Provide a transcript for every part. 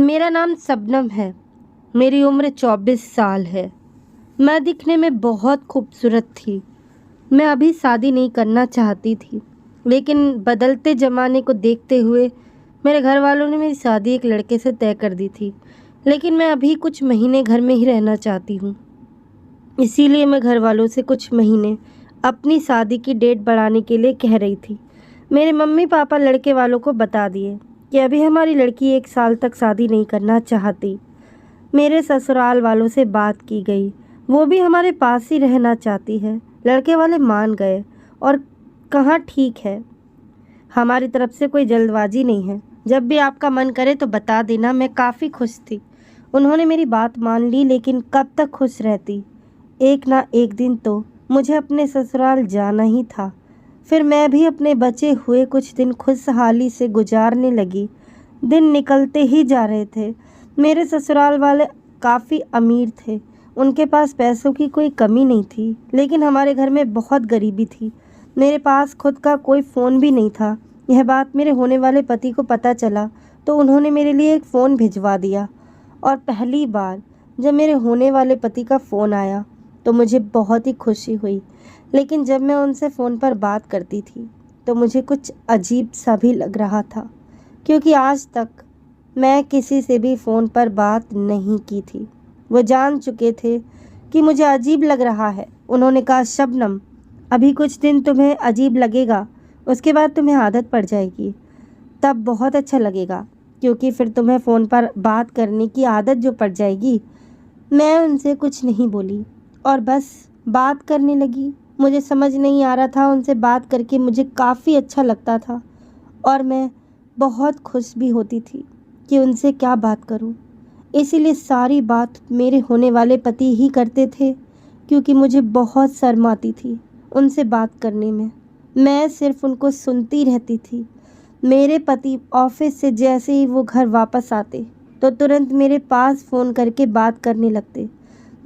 मेरा नाम शबनम है। मेरी उम्र 24 साल है। मैं दिखने में बहुत खूबसूरत थी। मैं अभी शादी नहीं करना चाहती थी, लेकिन बदलते ज़माने को देखते हुए मेरे घर वालों ने मेरी शादी एक लड़के से तय कर दी थी। लेकिन मैं अभी कुछ महीने घर में ही रहना चाहती हूँ। इसीलिए मैं घर वालों से कुछ महीने अपनी शादी की डेट बढ़ाने के लिए कह रही थी। मेरे मम्मी पापा लड़के वालों को बता दिए कि अभी हमारी लड़की 1 साल तक शादी नहीं करना चाहती। मेरे ससुराल वालों से बात की गई, वो भी हमारे पास ही रहना चाहती है। लड़के वाले मान गए और कहा ठीक है, हमारी तरफ से कोई जल्दबाजी नहीं है, जब भी आपका मन करे तो बता देना। मैं काफ़ी खुश थी। उन्होंने मेरी बात मान ली, लेकिन कब तक खुश रहती। एक ना एक दिन तो मुझे अपने ससुराल जाना ही था। फिर मैं भी अपने बचे हुए कुछ दिन खुशहाली से गुजारने लगी। दिन निकलते ही जा रहे थे। मेरे ससुराल वाले काफ़ी अमीर थे, उनके पास पैसों की कोई कमी नहीं थी, लेकिन हमारे घर में बहुत गरीबी थी। मेरे पास खुद का कोई फ़ोन भी नहीं था। यह बात मेरे होने वाले पति को पता चला तो उन्होंने मेरे लिए एक फ़ोन भिजवा दिया। और पहली बार जब मेरे होने वाले पति का फ़ोन आया तो मुझे बहुत ही खुशी हुई। लेकिन जब मैं उनसे फ़ोन पर बात करती थी तो मुझे कुछ अजीब सा भी लग रहा था, क्योंकि आज तक मैं किसी से भी फ़ोन पर बात नहीं की थी। वो जान चुके थे कि मुझे अजीब लग रहा है। उन्होंने कहा, शबनम, अभी कुछ दिन तुम्हें अजीब लगेगा, उसके बाद तुम्हें आदत पड़ जाएगी, तब बहुत अच्छा लगेगा, क्योंकि फिर तुम्हें फ़ोन पर बात करने की आदत जो पड़ जाएगी। मैं उनसे कुछ नहीं बोली और बस बात करने लगी। मुझे समझ नहीं आ रहा था, उनसे बात करके मुझे काफ़ी अच्छा लगता था और मैं बहुत खुश भी होती थी कि उनसे क्या बात करूं। इसीलिए सारी बात मेरे होने वाले पति ही करते थे, क्योंकि मुझे बहुत शर्म आती थी उनसे बात करने में। मैं सिर्फ उनको सुनती रहती थी। मेरे पति ऑफिस से जैसे ही वो घर वापस आते तो तुरंत मेरे पास फ़ोन करके बात करने लगते।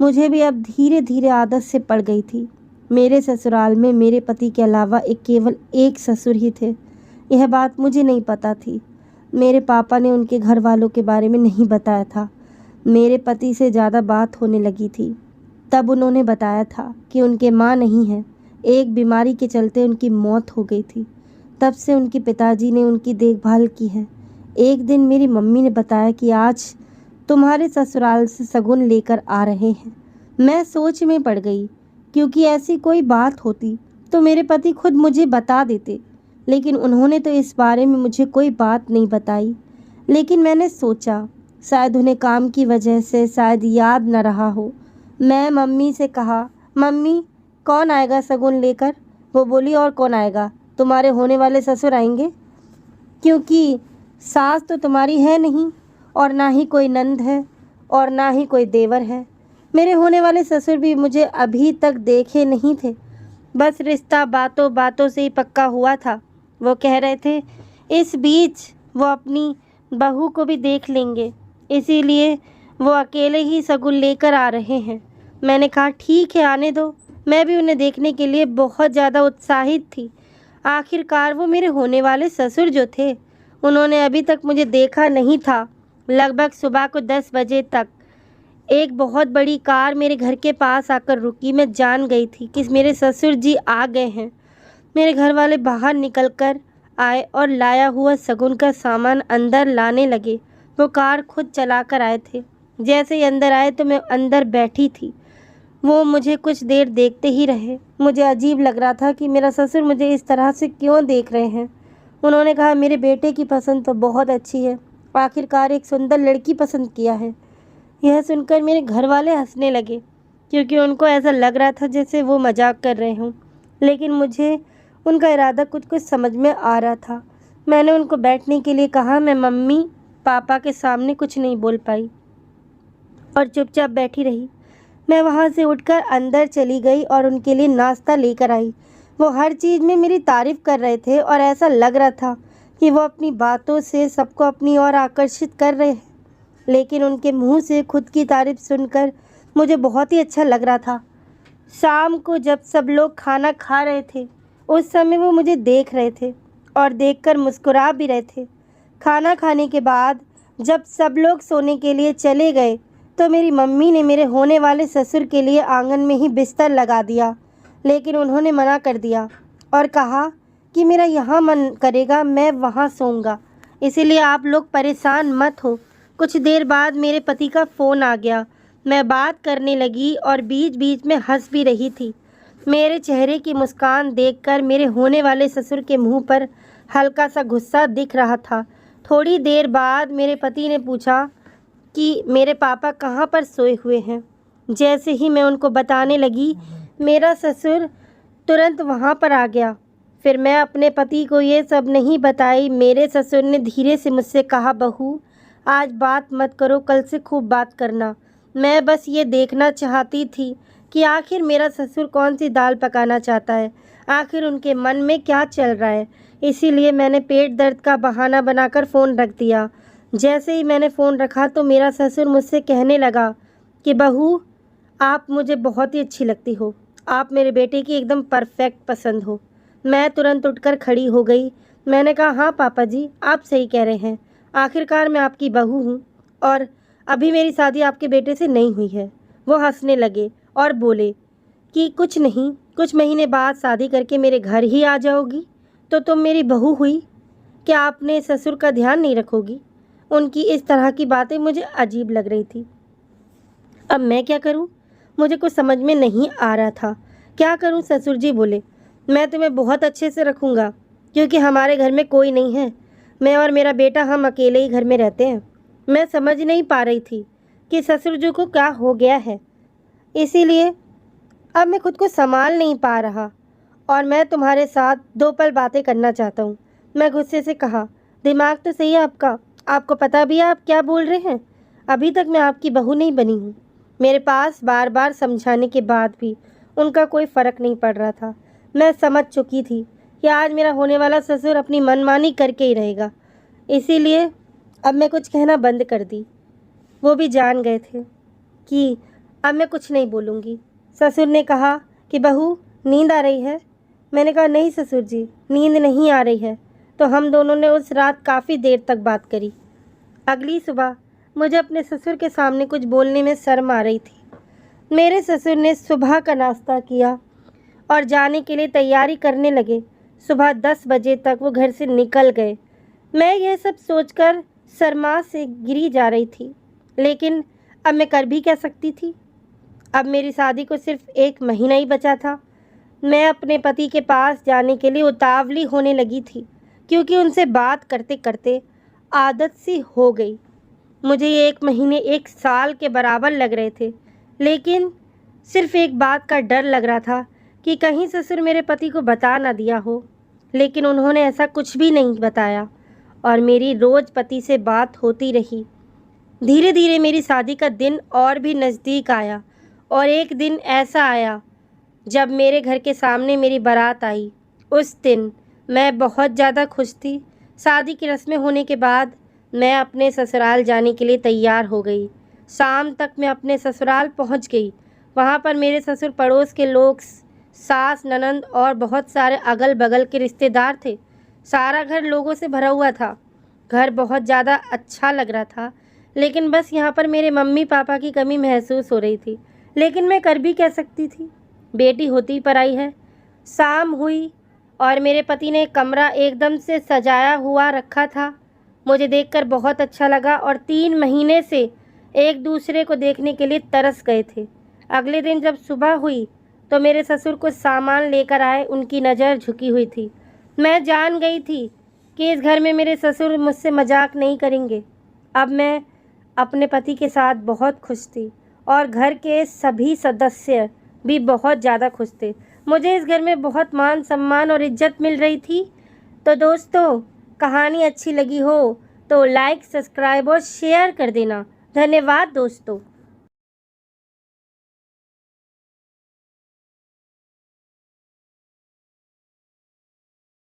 मुझे भी अब धीरे धीरे आदत से पड़ गई थी। मेरे ससुराल में मेरे पति के अलावा केवल एक ससुर ही थे। यह बात मुझे नहीं पता थी। मेरे पापा ने उनके घर वालों के बारे में नहीं बताया था। मेरे पति से ज़्यादा बात होने लगी थी तब उन्होंने बताया था कि उनके माँ नहीं है, एक बीमारी के चलते उनकी मौत हो गई थी। तब से उनके पिताजी ने उनकी देखभाल की है। एक दिन मेरी मम्मी ने बताया कि आज तुम्हारे ससुराल से शगुन लेकर आ रहे हैं। मैं सोच में पड़ गई, क्योंकि ऐसी कोई बात होती तो मेरे पति खुद मुझे बता देते, लेकिन उन्होंने तो इस बारे में मुझे कोई बात नहीं बताई। लेकिन मैंने सोचा शायद उन्हें काम की वजह से शायद याद न रहा हो। मैं मम्मी से कहा, मम्मी, कौन आएगा शगुन लेकर? वो बोली, और कौन आएगा, तुम्हारे होने वाले ससुर आएंगे, क्योंकि सास तो तुम्हारी है नहीं और ना ही कोई नंद है और ना ही कोई देवर है। मेरे होने वाले ससुर भी मुझे अभी तक देखे नहीं थे, बस रिश्ता बातों बातों से ही पक्का हुआ था। वो कह रहे थे इस बीच वो अपनी बहू को भी देख लेंगे, इसीलिए वो अकेले ही शगुन लेकर आ रहे हैं। मैंने कहा ठीक है, आने दो। मैं भी उन्हें देखने के लिए बहुत ज़्यादा उत्साहित थी। आखिरकार वो मेरे होने वाले ससुर जो थे, उन्होंने अभी तक मुझे देखा नहीं था। लगभग सुबह को 10 बजे तक एक बहुत बड़ी कार मेरे घर के पास आकर रुकी। मैं जान गई थी कि मेरे ससुर जी आ गए हैं। मेरे घर वाले बाहर निकलकर आए और लाया हुआ शगुन का सामान अंदर लाने लगे। वो कार खुद चलाकर आए थे। जैसे ही अंदर आए तो मैं अंदर बैठी थी। वो मुझे कुछ देर देखते ही रहे। मुझे अजीब लग रहा था कि मेरा ससुर मुझे इस तरह से क्यों देख रहे हैं। उन्होंने कहा, मेरे बेटे की पसंद तो बहुत अच्छी है, आखिरकार एक सुंदर लड़की पसंद किया है। यह सुनकर मेरे घर वाले हंसने लगे, क्योंकि उनको ऐसा लग रहा था जैसे वो मजाक कर रहे हों, लेकिन मुझे उनका इरादा कुछ कुछ समझ में आ रहा था। मैंने उनको बैठने के लिए कहा। मैं मम्मी पापा के सामने कुछ नहीं बोल पाई और चुपचाप बैठी रही। मैं वहाँ से उठकर अंदर चली गई और उनके लिए नाश्ता लेकर आई। वो हर चीज़ में मेरी तारीफ़ कर रहे थे और ऐसा लग रहा था कि वो अपनी बातों से सबको अपनी ओर आकर्षित कर रहे हैं, लेकिन उनके मुंह से खुद की तारीफ़ सुनकर मुझे बहुत ही अच्छा लग रहा था। शाम को जब सब लोग खाना खा रहे थे, उस समय वो मुझे देख रहे थे और देखकर मुस्कुरा भी रहे थे। खाना खाने के बाद जब सब लोग सोने के लिए चले गए तो मेरी मम्मी ने मेरे होने वाले ससुर के लिए आंगन में ही बिस्तर लगा दिया, लेकिन उन्होंने मना कर दिया और कहा कि मेरा यहाँ मन करेगा मैं वहाँ सोऊंगा, इसीलिए आप लोग परेशान मत हो। कुछ देर बाद मेरे पति का फ़ोन आ गया। मैं बात करने लगी और बीच बीच में हंस भी रही थी। मेरे चेहरे की मुस्कान देखकर मेरे होने वाले ससुर के मुंह पर हल्का सा गुस्सा दिख रहा था। थोड़ी देर बाद मेरे पति ने पूछा कि मेरे पापा कहाँ पर सोए हुए हैं। जैसे ही मैं उनको बताने लगी, मेरा ससुर तुरंत वहाँ पर आ गया। फिर मैं अपने पति को ये सब नहीं बताई। मेरे ससुर ने धीरे से मुझसे कहा, बहू आज बात मत करो, कल से खूब बात करना। मैं बस ये देखना चाहती थी कि आखिर मेरा ससुर कौन सी दाल पकाना चाहता है, आखिर उनके मन में क्या चल रहा है। इसीलिए मैंने पेट दर्द का बहाना बनाकर फ़ोन रख दिया। जैसे ही मैंने फ़ोन रखा तो मेरा ससुर मुझसे कहने लगा कि बहू आप मुझे बहुत ही अच्छी लगती हो, आप मेरे बेटे की एकदम परफेक्ट पसंद हो। मैं तुरंत उठकर खड़ी हो गई। मैंने कहा, हाँ पापा जी आप सही कह रहे हैं, आखिरकार मैं आपकी बहू हूँ और अभी मेरी शादी आपके बेटे से नहीं हुई है। वो हंसने लगे और बोले कि कुछ नहीं, कुछ महीने बाद शादी करके मेरे घर ही आ जाओगी तो तुम मेरी बहू हुई, क्या आपने ससुर का ध्यान नहीं रखोगी। उनकी इस तरह की बातें मुझे अजीब लग रही थी। अब मैं क्या करूं? मुझे कुछ समझ में नहीं आ रहा था। क्या करूं? ससुर जी बोले, मैं तुम्हें बहुत अच्छे से रखूंगा क्योंकि हमारे घर में कोई नहीं है, मैं और मेरा बेटा हम अकेले ही घर में रहते हैं। मैं समझ नहीं पा रही थी कि ससुर जी को क्या हो गया है, इसीलिए अब मैं खुद को संभाल नहीं पा रहा और मैं तुम्हारे साथ 2 पल बातें करना चाहता हूँ। मैं गुस्से से कहा, दिमाग तो सही है आपका, आपको पता भी है आप क्या बोल रहे हैं। अभी तक मैं आपकी बहू नहीं बनी हूँ। मेरे पास बार बार समझाने के बाद भी उनका कोई फ़र्क नहीं पड़ रहा था। मैं समझ चुकी थी कि आज मेरा होने वाला ससुर अपनी मनमानी करके ही रहेगा, इसीलिए अब मैं कुछ कहना बंद कर दी। वो भी जान गए थे कि अब मैं कुछ नहीं बोलूँगी। ससुर ने कहा कि बहू नींद आ रही है। मैंने कहा, नहीं ससुर जी नींद नहीं आ रही है। तो हम दोनों ने उस रात काफ़ी देर तक बात करी। अगली सुबह मुझे अपने ससुर के सामने कुछ बोलने में शर्म आ रही थी। मेरे ससुर ने सुबह का नाश्ता किया और जाने के लिए तैयारी करने लगे। सुबह 10 बजे तक वो घर से निकल गए। मैं यह सब सोचकर शर्मा से गिरी जा रही थी, लेकिन अब मैं कर भी क्या सकती थी। अब मेरी शादी को सिर्फ 1 महीना ही बचा था। मैं अपने पति के पास जाने के लिए उतावली होने लगी थी क्योंकि उनसे बात करते करते आदत सी हो गई। मुझे ये 1 महीने 1 साल के बराबर लग रहे थे, लेकिन सिर्फ एक बात का डर लग रहा था कि कहीं ससुर मेरे पति को बता ना दिया हो। लेकिन उन्होंने ऐसा कुछ भी नहीं बताया और मेरी रोज़ पति से बात होती रही। धीरे धीरे मेरी शादी का दिन और भी नज़दीक आया और एक दिन ऐसा आया जब मेरे घर के सामने मेरी बारात आई। उस दिन मैं बहुत ज़्यादा खुश थी। शादी की रस्में होने के बाद मैं अपने ससुराल जाने के लिए तैयार हो गई। शाम तक मैं अपने ससुराल पहुंच गई। वहां पर मेरे ससुर पड़ोस के लोग, सास, ननंद और बहुत सारे अगल बगल के रिश्तेदार थे। सारा घर लोगों से भरा हुआ था। घर बहुत ज़्यादा अच्छा लग रहा था, लेकिन बस यहाँ पर मेरे मम्मी पापा की कमी महसूस हो रही थी। लेकिन मैं कर भी क्या सकती थी, बेटी होती पर आई है। शाम हुई और मेरे पति ने कमरा एकदम से सजाया हुआ रखा था। मुझे देखकर बहुत अच्छा लगा और 3 महीने से एक दूसरे को देखने के लिए तरस गए थे। अगले दिन जब सुबह हुई तो मेरे ससुर कुछ सामान लेकर आए। उनकी नज़र झुकी हुई थी। मैं जान गई थी कि इस घर में मेरे ससुर मुझसे मजाक नहीं करेंगे। अब मैं अपने पति के साथ बहुत खुश थी और घर के सभी सदस्य भी बहुत ज़्यादा खुश थे। मुझे इस घर में बहुत मान सम्मान और इज्जत मिल रही थी। तो दोस्तों, कहानी अच्छी लगी हो तो लाइक, सब्सक्राइब और शेयर कर देना। धन्यवाद दोस्तों।